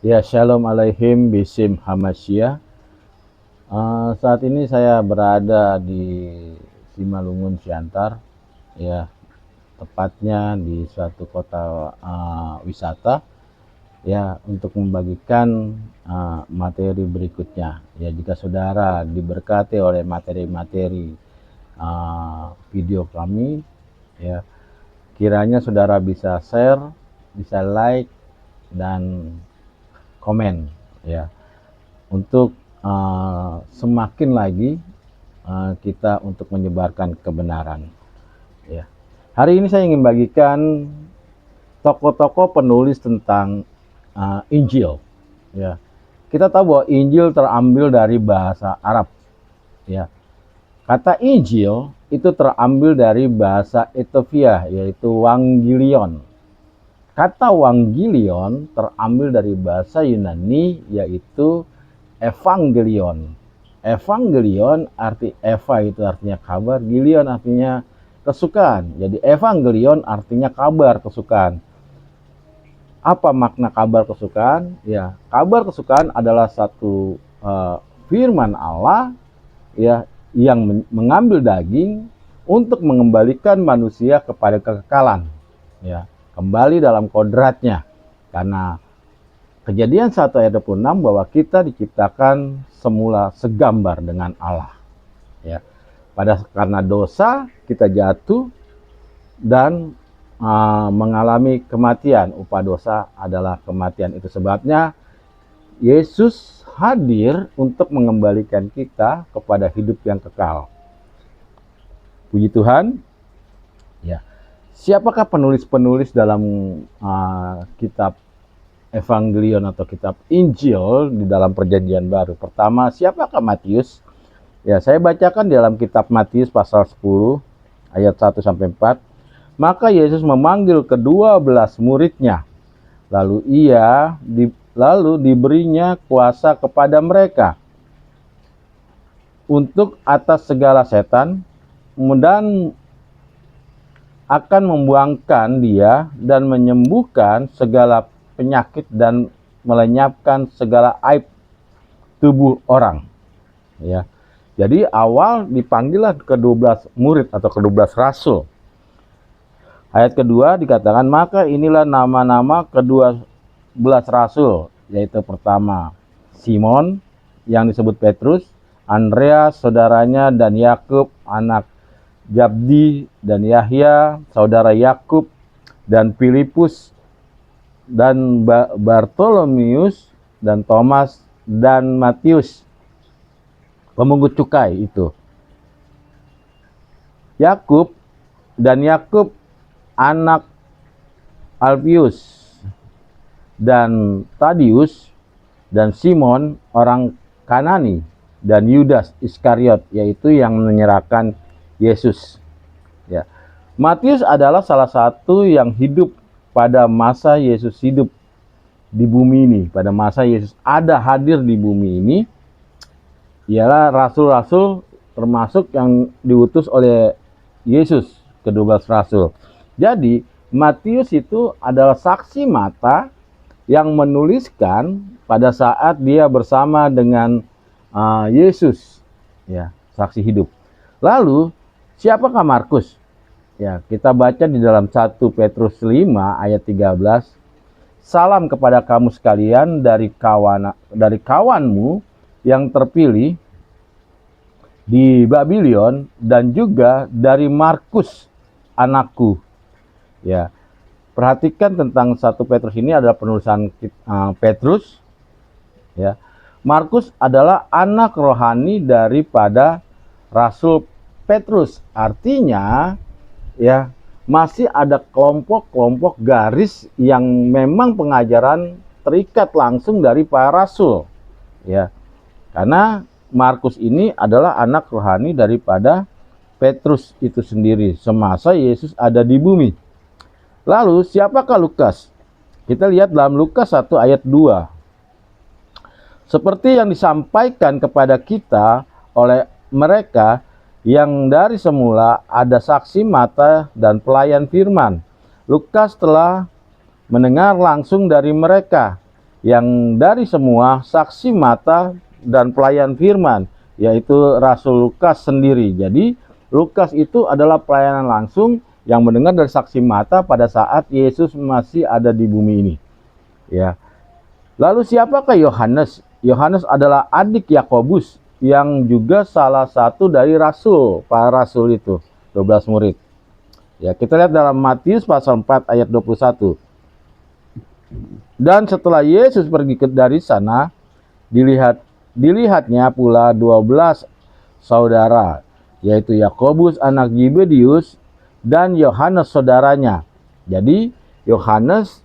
Ya, Shalom Aleihim Bisim Hamasya. Saat ini saya berada di Simalungun, Siantar, ya, tepatnya di suatu kota wisata, ya, untuk membagikan materi berikutnya. Ya, jika saudara diberkati oleh materi-materi video kami, ya, kiranya saudara bisa share, bisa like, dan komen, ya, untuk semakin lagi kita untuk menyebarkan kebenaran, ya. Hari ini saya ingin bagikan tokoh-tokoh penulis tentang Injil, ya. Kita tahu bahwa Injil terambil dari bahasa Arab, ya. Kata Injil itu terambil dari bahasa Ethiopia, yaitu Wangilion. Kata Wangilion terambil dari bahasa Yunani, yaitu Evangelion. Evangelion arti Eva itu artinya kabar, Gilion artinya kesukaan. Jadi Evangelion artinya kabar kesukaan. Apa makna kabar kesukaan? Ya, kabar kesukaan adalah satu firman Allah, ya, yang mengambil daging untuk mengembalikan manusia kepada kekekalan, ya, kembali dalam kodratnya. Karena Kejadian 1 ayat 26 bahwa kita diciptakan semula segambar dengan Allah, ya. Karena dosa kita jatuh dan mengalami kematian. Upah dosa adalah kematian. Itu sebabnya Yesus hadir untuk mengembalikan kita kepada hidup yang kekal. Puji Tuhan, ya. Siapakah penulis-penulis dalam kitab Evangelion atau kitab Injil di dalam Perjanjian Baru? Pertama, siapakah Matius? Ya, saya bacakan di dalam kitab Matius pasal 10 ayat 1 sampai 4. Maka Yesus memanggil ke-12 muridnya. Lalu diberinya kuasa kepada mereka untuk atas segala setan, dan akan membuangkan dia dan menyembuhkan segala penyakit dan melenyapkan segala aib tubuh orang, ya. Jadi awal dipanggillah ke-12 murid atau ke-12 rasul. Ayat kedua dikatakan, maka inilah nama-nama ke-12 rasul, yaitu pertama Simon yang disebut Petrus, Andreas saudaranya, dan Yakub anak Zabdi, dan Yahya saudara Yakub, dan Filipus, dan Bartolomeus, dan Thomas, dan Matius pemungut cukai itu. Yakub anak Alpius, dan Tadius, dan Simon orang Kanani, dan Yudas Iskariot, yaitu yang menyerahkan Yesus, ya. Matius adalah salah satu yang hidup pada masa Yesus hidup di bumi ini. Pada masa Yesus ada hadir di bumi ini, ialah rasul-rasul termasuk yang diutus oleh Yesus, ke-12 rasul. Jadi Matius itu adalah saksi mata yang menuliskan pada saat dia bersama dengan Yesus, ya, saksi hidup. Lalu siapakah Markus? Ya, kita baca di dalam 1 Petrus 5 ayat 13. Salam kepada kamu sekalian dari kawanmu yang terpilih di Babylon, dan juga dari Markus anakku. Ya, perhatikan tentang 1 Petrus ini adalah penulisan Petrus, ya. Markus adalah anak rohani daripada Rasul Petrus. Artinya, ya, masih ada kelompok-kelompok garis yang memang pengajaran terikat langsung dari para rasul, ya. Karena Markus ini adalah anak rohani daripada Petrus itu sendiri semasa Yesus ada di bumi. Lalu siapakah Lukas? Kita lihat dalam Lukas 1 ayat 2. Seperti yang disampaikan kepada kita oleh mereka yang dari semula ada saksi mata dan pelayan firman. Lukas telah mendengar langsung dari mereka yang dari semua saksi mata dan pelayan firman, yaitu Rasul Lukas sendiri. Jadi Lukas itu adalah pelayanan langsung yang mendengar dari saksi mata pada saat Yesus masih ada di bumi ini. Ya. Lalu siapakah Yohanes? Yohanes adalah adik Yakobus yang juga salah satu dari rasul, para rasul itu, 12 murid. Ya, kita lihat dalam Matius pasal 4 ayat 21. Dan setelah Yesus pergi dari sana, dilihatnya pula 12 saudara, yaitu Yakobus anak Zebedius dan Yohanes saudaranya. Jadi Yohanes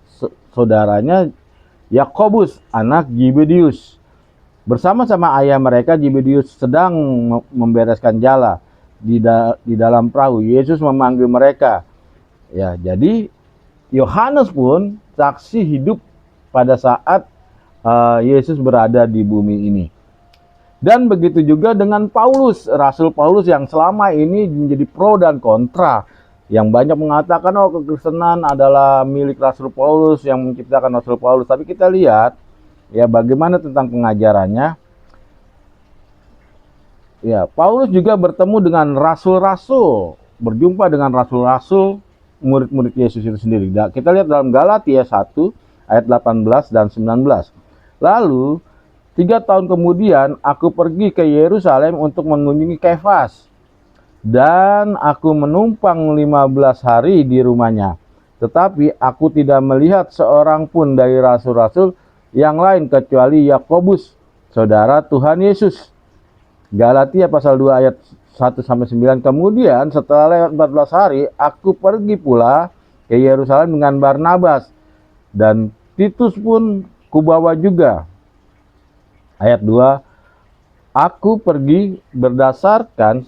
saudaranya Yakobus anak Zebedius. Bersama-sama ayah mereka Zebedius sedang membereskan jala di dalam perahu. Yesus memanggil mereka. Ya, jadi Yohanes pun saksi hidup pada saat Yesus berada di bumi ini. Dan begitu juga dengan Paulus, Rasul Paulus yang selama ini menjadi pro dan kontra. Yang banyak mengatakan, oh kekristenan adalah milik Rasul Paulus, yang menciptakan Rasul Paulus. Tapi kita lihat, ya bagaimana tentang pengajarannya. Ya, Paulus juga bertemu dengan rasul-rasul, berjumpa dengan rasul-rasul, murid-murid Yesus itu sendiri. Kita lihat dalam Galatia 1, ayat 18 dan 19. Lalu, 3 tahun kemudian, aku pergi ke Yerusalem untuk mengunjungi Kefas. Dan aku menumpang 15 hari di rumahnya. Tetapi aku tidak melihat seorang pun dari rasul-rasul yang lain kecuali Yakobus, saudara Tuhan Yesus. Galatia pasal 2 ayat 1-9. Kemudian setelah lewat 14 hari, aku pergi pula ke Yerusalem dengan Barnabas. Dan Titus pun kubawa juga. Ayat 2, aku pergi berdasarkan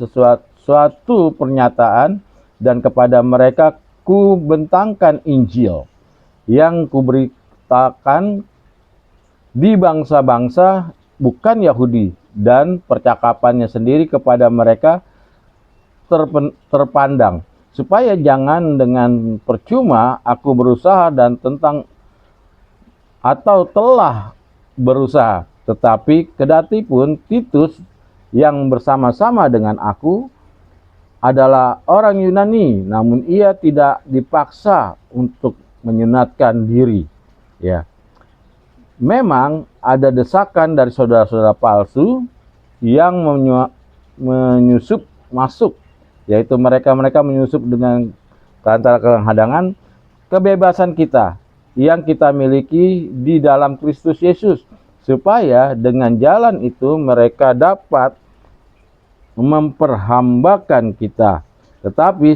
suatu pernyataan dan kepada mereka ku bentangkan Injil yang kuberitakan di bangsa-bangsa bukan Yahudi, dan percakapannya sendiri kepada mereka terpandang, supaya jangan dengan percuma aku berusaha dan telah berusaha, tetapi kedati pun Titus yang bersama-sama dengan aku adalah orang Yunani, namun ia tidak dipaksa untuk menyunatkan diri. Ya, memang ada desakan dari saudara-saudara palsu yang menyusup masuk, yaitu mereka menyusup dengan antara kehadangan kebebasan kita yang kita miliki di dalam Kristus Yesus, supaya dengan jalan itu mereka dapat memperhambakan kita. Tetapi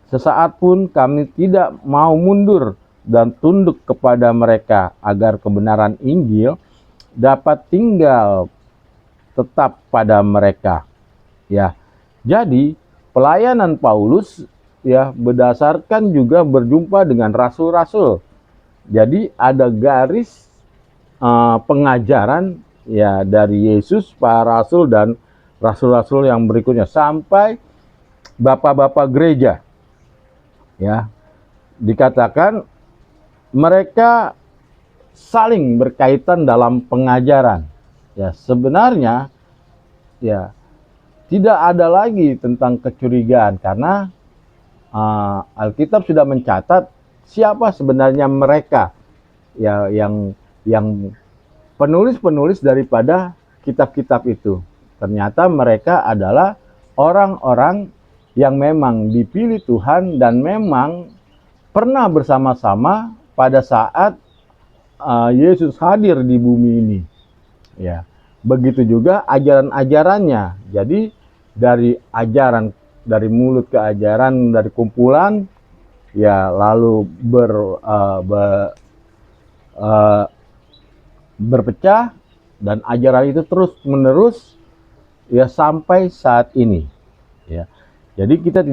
sesaat pun kami tidak mau mundur dan tunduk kepada mereka, agar kebenaran Injil dapat tinggal tetap pada mereka. Ya, jadi pelayanan Paulus ya berdasarkan juga berjumpa dengan rasul-rasul. Jadi ada garis pengajaran ya dari Yesus, para rasul dan rasul-rasul yang berikutnya sampai bapak-bapak gereja. Ya, dikatakan mereka saling berkaitan dalam pengajaran. Ya, sebenarnya ya tidak ada lagi tentang kecurigaan, karena Alkitab sudah mencatat siapa sebenarnya mereka ya yang penulis-penulis daripada kitab-kitab itu. Ternyata mereka adalah orang-orang yang memang dipilih Tuhan dan memang pernah bersama-sama pada saat Yesus hadir di bumi ini. Ya, begitu juga ajaran-ajarannya. Jadi dari ajaran, dari mulut ke ajaran, dari kumpulan, ya lalu berpecah, dan ajaran itu terus menerus ya sampai saat ini. Ya, jadi kita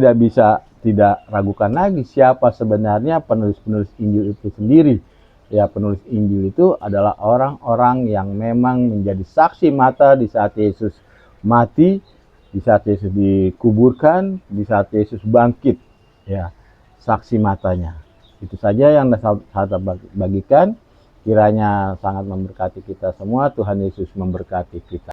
tidak ragukan lagi siapa sebenarnya penulis-penulis Injil itu sendiri. Ya, penulis Injil itu adalah orang-orang yang memang menjadi saksi mata di saat Yesus mati, di saat Yesus dikuburkan, di saat Yesus bangkit. Ya, saksi matanya. Itu saja yang saya bagikan. Kiranya sangat memberkati kita semua. Tuhan Yesus memberkati kita.